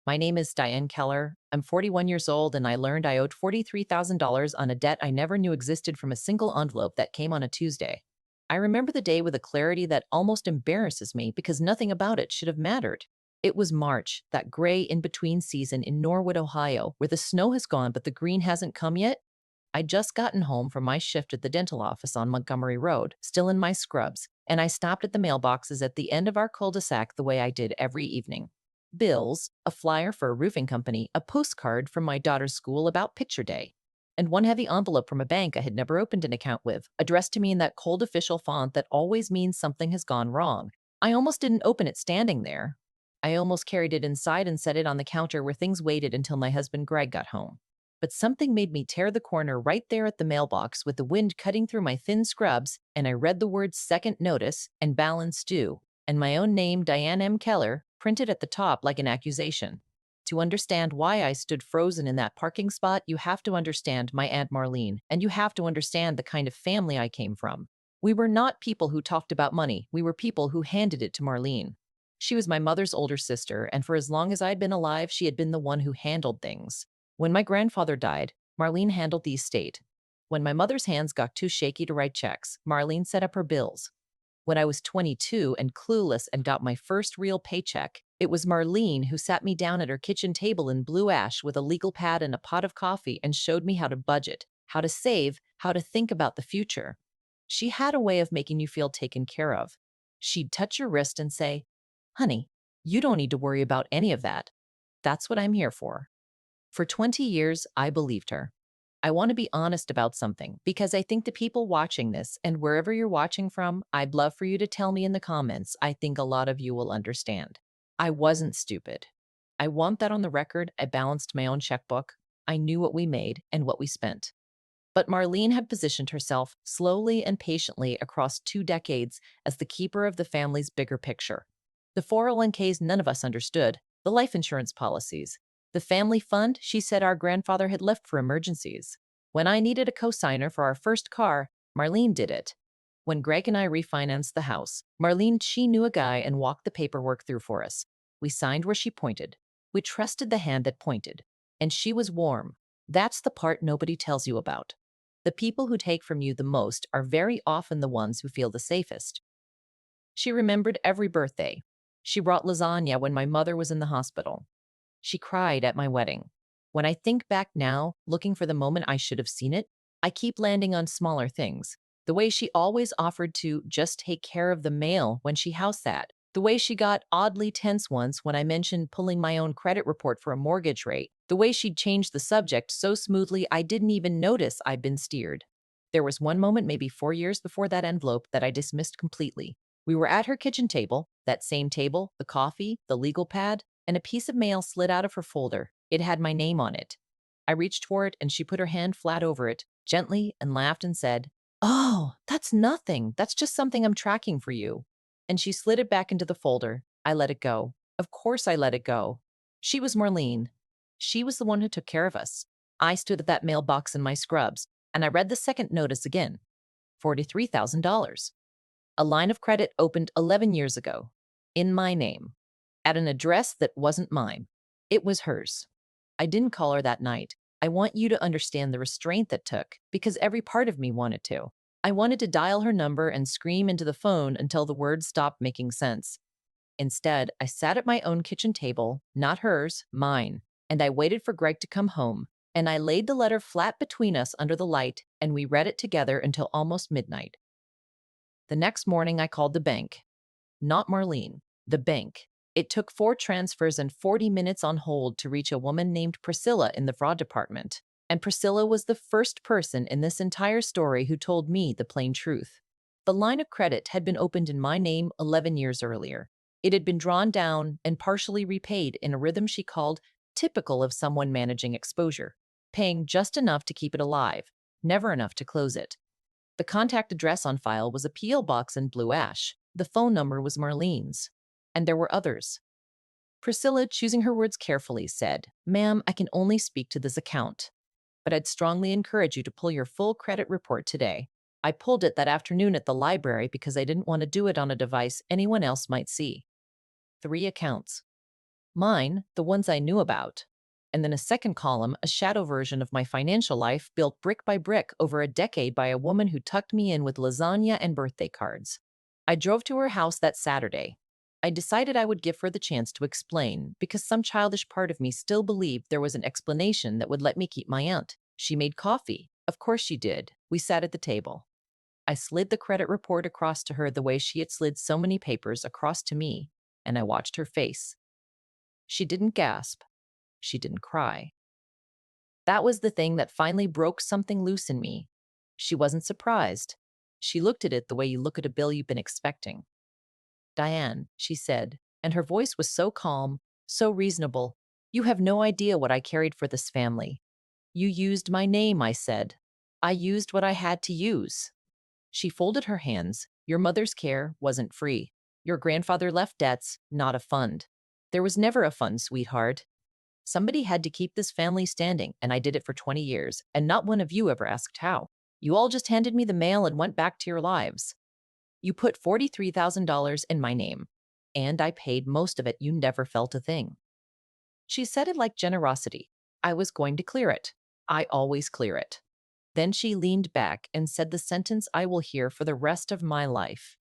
My name is Diane Keller. I'm 41 years old and I learned I owed $43,000 on a debt I never knew existed from a single envelope that came on a Tuesday. I remember the day with a clarity that almost embarrasses me because nothing about it should have mattered. It was March, that gray in-between season in Norwood, Ohio, where the snow has gone but the green hasn't come yet. I'd just gotten home from my shift at the dental office on Montgomery Road, still in my scrubs, and I stopped at the mailboxes at the end of our cul-de-sac the way I did every evening. Bills, a flyer for a roofing company, a postcard from my daughter's school about picture day, and one heavy envelope from a bank I had never opened an account with, addressed to me in that cold official font that always means something has gone wrong. I almost didn't open it standing there. I almost carried it inside and set it on the counter where things waited until my husband Greg got home. But something made me tear the corner right there at the mailbox with the wind cutting through my thin scrubs, and I read the words second notice and balance due, and my own name, Diane M. Keller, printed at the top like an accusation. To understand why I stood frozen in that parking spot, you have to understand my Aunt Marlene, and you have to understand the kind of family I came from. We were not people who talked about money. We were people who handed it to Marlene. She was my mother's older sister, and for as long as I'd been alive, she had been the one who handled things. When my grandfather died, Marlene handled the estate. When my mother's hands got too shaky to write checks, Marlene set up her bills. When I was 22 and clueless and got my first real paycheck, it was Marlene who sat me down at her kitchen table in blue ash with a legal pad and a pot of coffee and showed me how to budget, how to save, how to think about the future. She had a way of making you feel taken care of. She'd touch your wrist and say, "Honey, you don't need to worry about any of that. That's what I'm here for." For 20 years, I believed her. I want to be honest about something because I think the people watching this and wherever you're watching from, I'd love for you to tell me in the comments. I think a lot of you will understand. I wasn't stupid. I want that on the record. I balanced my own checkbook. I knew what we made and what we spent. But Marlene had positioned herself slowly and patiently across 2 decades as the keeper of the family's bigger picture. The 401ks none of us understood, the life insurance policies, the family fund she said our grandfather had left for emergencies. When I needed a cosigner for our first car, Marlene did it. When Greg and I refinanced the house, she knew a guy and walked the paperwork through for us. We signed where she pointed. We trusted the hand that pointed. And she was warm. That's the part nobody tells you about. The people who take from you the most are very often the ones who feel the safest. She remembered every birthday. She brought lasagna when my mother was in the hospital. She cried at my wedding. When I think back now, looking for the moment I should have seen it, I keep landing on smaller things. The way she always offered to just take care of the mail when she house sat. The way she got oddly tense once when I mentioned pulling my own credit report for a mortgage rate. The way she'd changed the subject so smoothly I didn't even notice I'd been steered. There was one moment maybe 4 years before that envelope that I dismissed completely. We were at her kitchen table, that same table, the coffee, the legal pad, and a piece of mail slid out of her folder. It had my name on it. I reached for it and she put her hand flat over it, gently, and laughed and said, "Oh, that's nothing. That's just something I'm tracking for you." And she slid it back into the folder. I let it go. Of course I let it go. She was Marlene. She was the one who took care of us. I stood at that mailbox in my scrubs, and I read the second notice again. $43,000. A line of credit opened 11 years ago. In my name. At an address that wasn't mine. It was hers. I didn't call her that night. I want you to understand the restraint that took, because every part of me wanted to. I wanted to dial her number and scream into the phone until the words stopped making sense. Instead, I sat at my own kitchen table, not hers, mine, and I waited for Greg to come home, and I laid the letter flat between us under the light, and we read it together until almost midnight. The next morning, I called the bank. Not Marlene, the bank. It took 4 transfers and 40 minutes on hold to reach a woman named Priscilla in the fraud department. And Priscilla was the first person in this entire story who told me the plain truth. The line of credit had been opened in my name 11 years earlier. It had been drawn down and partially repaid in a rhythm she called typical of someone managing exposure, paying just enough to keep it alive, never enough to close it. The contact address on file was a P.O. box in blue ash. The phone number was Marlene's. And there were others. Priscilla, choosing her words carefully, said, "Ma'am, I can only speak to this account, but I'd strongly encourage you to pull your full credit report today." I pulled it that afternoon at the library because I didn't want to do it on a device anyone else might see. 3 accounts. Mine, the ones I knew about. And then a second column, a shadow version of my financial life built brick by brick over a decade by a woman who tucked me in with lasagna and birthday cards. I drove to her house that Saturday. I decided I would give her the chance to explain because some childish part of me still believed there was an explanation that would let me keep my aunt. She made coffee. Of course she did. We sat at the table. I slid the credit report across to her the way she had slid so many papers across to me, and I watched her face. She didn't gasp. She didn't cry. That was the thing that finally broke something loose in me. She wasn't surprised. She looked at it the way you look at a bill you've been expecting. Diane, she said, and her voice was so calm, so reasonable. You have no idea what I carried for this family. You used my name, I said. I used what I had to use. She folded her hands. Your mother's care wasn't free. Your grandfather left debts, not a fund. There was never a fund, sweetheart. Somebody had to keep this family standing, and I did it for 20 years, and not one of you ever asked how. You all just handed me the mail and went back to your lives. You put $43,000 in my name, and I paid most of it. You never felt a thing. She said it like generosity. I was going to clear it. I always clear it. Then she leaned back and said the sentence I will hear for the rest of my life.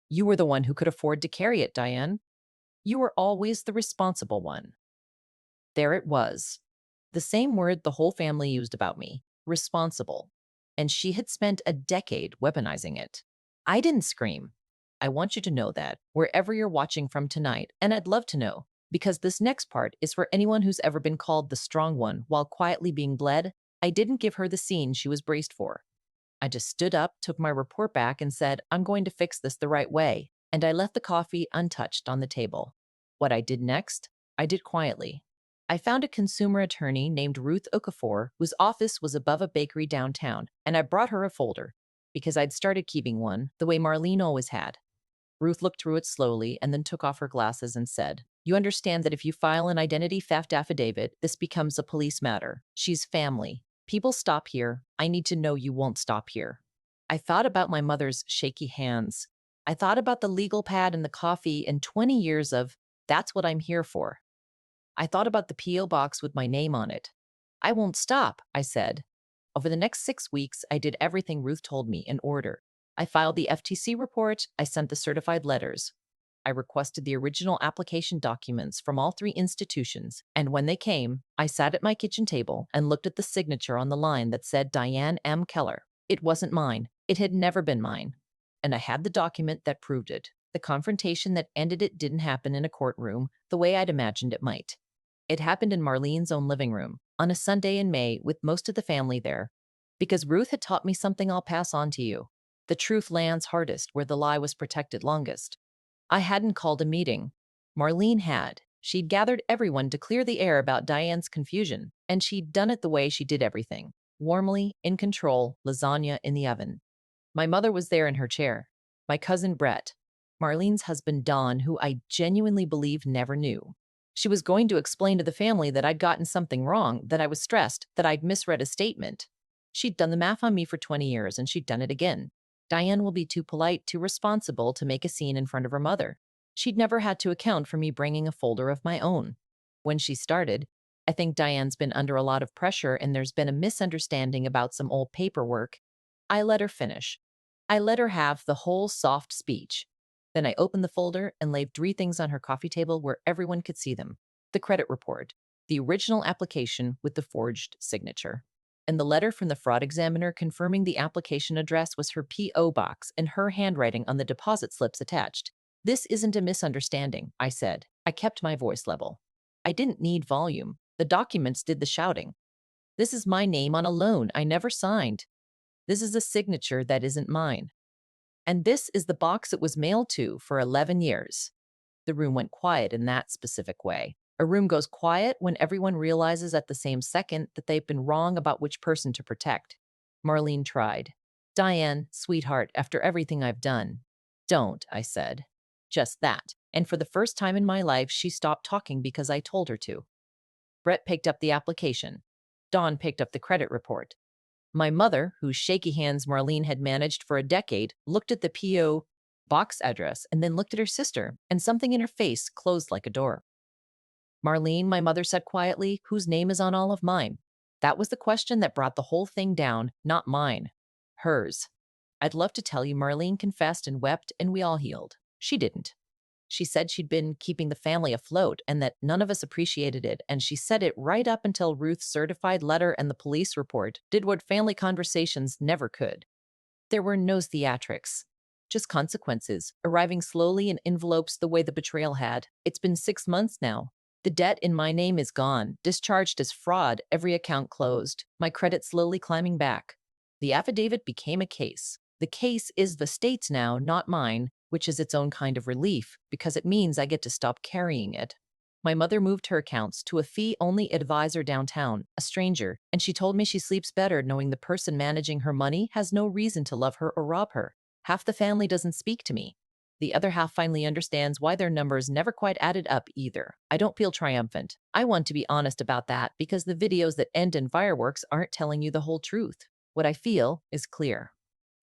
You were the one who could afford to carry it, Diane. You were always the responsible one. There it was. The same word the whole family used about me, responsible. And she had spent a decade weaponizing it. I didn't scream. I want you to know that, wherever you're watching from tonight, and I'd love to know, because this next part is for anyone who's ever been called the strong one while quietly being bled. I didn't give her the scene she was braced for. I just stood up, took my report back, and said, I'm going to fix this the right way. And I left the coffee untouched on the table. What I did next, I did quietly. I found a consumer attorney named Ruth Okafor, whose office was above a bakery downtown, and I brought her a folder, because I'd started keeping one, the way Marlene always had. Ruth looked through it slowly and then took off her glasses and said, You understand that if you file an identity theft affidavit, this becomes a police matter. She's family. People stop here. I need to know you won't stop here. I thought about my mother's shaky hands. I thought about the legal pad and the coffee and 20 years of, that's what I'm here for. I thought about the P.O. box with my name on it. I won't stop, I said. Over the next 6 weeks, I did everything Ruth told me in order. I filed the FTC report. I sent the certified letters. I requested the original application documents from all 3 institutions, and when they came, I sat at my kitchen table and looked at the signature on the line that said Diane M. Keller. It wasn't mine. It had never been mine. And I had the document that proved it. The confrontation that ended it didn't happen in a courtroom the way I'd imagined it might. It happened in Marlene's own living room, on a Sunday in May with most of the family there, because Ruth had taught me something I'll pass on to you. The truth lands hardest where the lie was protected longest. I hadn't called a meeting. Marlene had. She'd gathered everyone to clear the air about Diane's confusion, and she'd done it the way she did everything. Warmly, in control, lasagna in the oven. My mother was there in her chair. My cousin Brett. Marlene's husband Don, who I genuinely believe never knew. She was going to explain to the family that I'd gotten something wrong, that I was stressed, that I'd misread a statement. She'd done the math on me for 20 years, and she'd done it again. Diane will be too polite, too responsible to make a scene in front of her mother. She'd never had to account for me bringing a folder of my own. When she started, I think Diane's been under a lot of pressure and there's been a misunderstanding about some old paperwork. I let her finish. I let her have the whole soft speech. Then I opened the folder and laid 3 things on her coffee table where everyone could see them. The credit report, the original application with the forged signature, and the letter from the fraud examiner confirming the application address was her P.O. box and her handwriting on the deposit slips attached. This isn't a misunderstanding, I said. I kept my voice level. I didn't need volume. The documents did the shouting. This is my name on a loan I never signed. This is a signature that isn't mine. And this is the box it was mailed to for 11 years. The room went quiet in that specific way. A room goes quiet when everyone realizes at the same second that they've been wrong about which person to protect. Marlene tried. Diane, sweetheart, after everything I've done. Don't, I said. Just that. And for the first time in my life, she stopped talking because I told her to. Brett picked up the application. Dawn picked up the credit report. My mother, whose shaky hands Marlene had managed for a decade, looked at the P.O. box address and then looked at her sister, and something in her face closed like a door. Marlene, my mother said quietly, whose name is on all of mine? That was the question that brought the whole thing down, not mine. Hers. I'd love to tell you Marlene confessed and wept and we all healed. She didn't. She said she'd been keeping the family afloat and that none of us appreciated it, and she said it right up until Ruth's certified letter and the police report did what family conversations never could. There were no theatrics, just consequences, arriving slowly in envelopes the way the betrayal had. It's been 6 months now. The debt in my name is gone, discharged as fraud, every account closed, my credit slowly climbing back. The affidavit became a case. The case is the state's now, not mine, which is its own kind of relief because it means I get to stop carrying it. My mother moved her accounts to a fee-only advisor downtown, a stranger, and she told me she sleeps better knowing the person managing her money has no reason to love her or rob her. Half the family doesn't speak to me. The other half finally understands why their numbers never quite added up either. I don't feel triumphant. I want to be honest about that because the videos that end in fireworks aren't telling you the whole truth. What I feel is clear.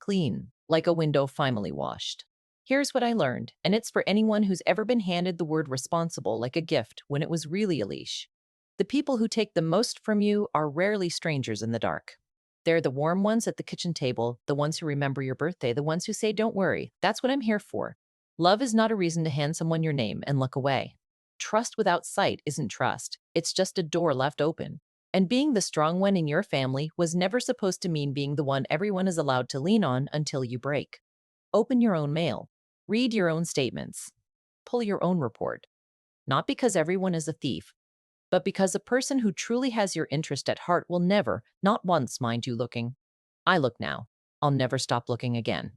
Clean, like a window finally washed. Here's what I learned, and it's for anyone who's ever been handed the word responsible like a gift when it was really a leash. The people who take the most from you are rarely strangers in the dark. They're the warm ones at the kitchen table, the ones who remember your birthday, the ones who say, don't worry, that's what I'm here for. Love is not a reason to hand someone your name and look away. Trust without sight isn't trust. It's just a door left open. And being the strong one in your family was never supposed to mean being the one everyone is allowed to lean on until you break. Open your own mail. Read your own statements. Pull your own report. Not because everyone is a thief, but because a person who truly has your interest at heart will never, not once, mind you looking. I look now. I'll never stop looking again.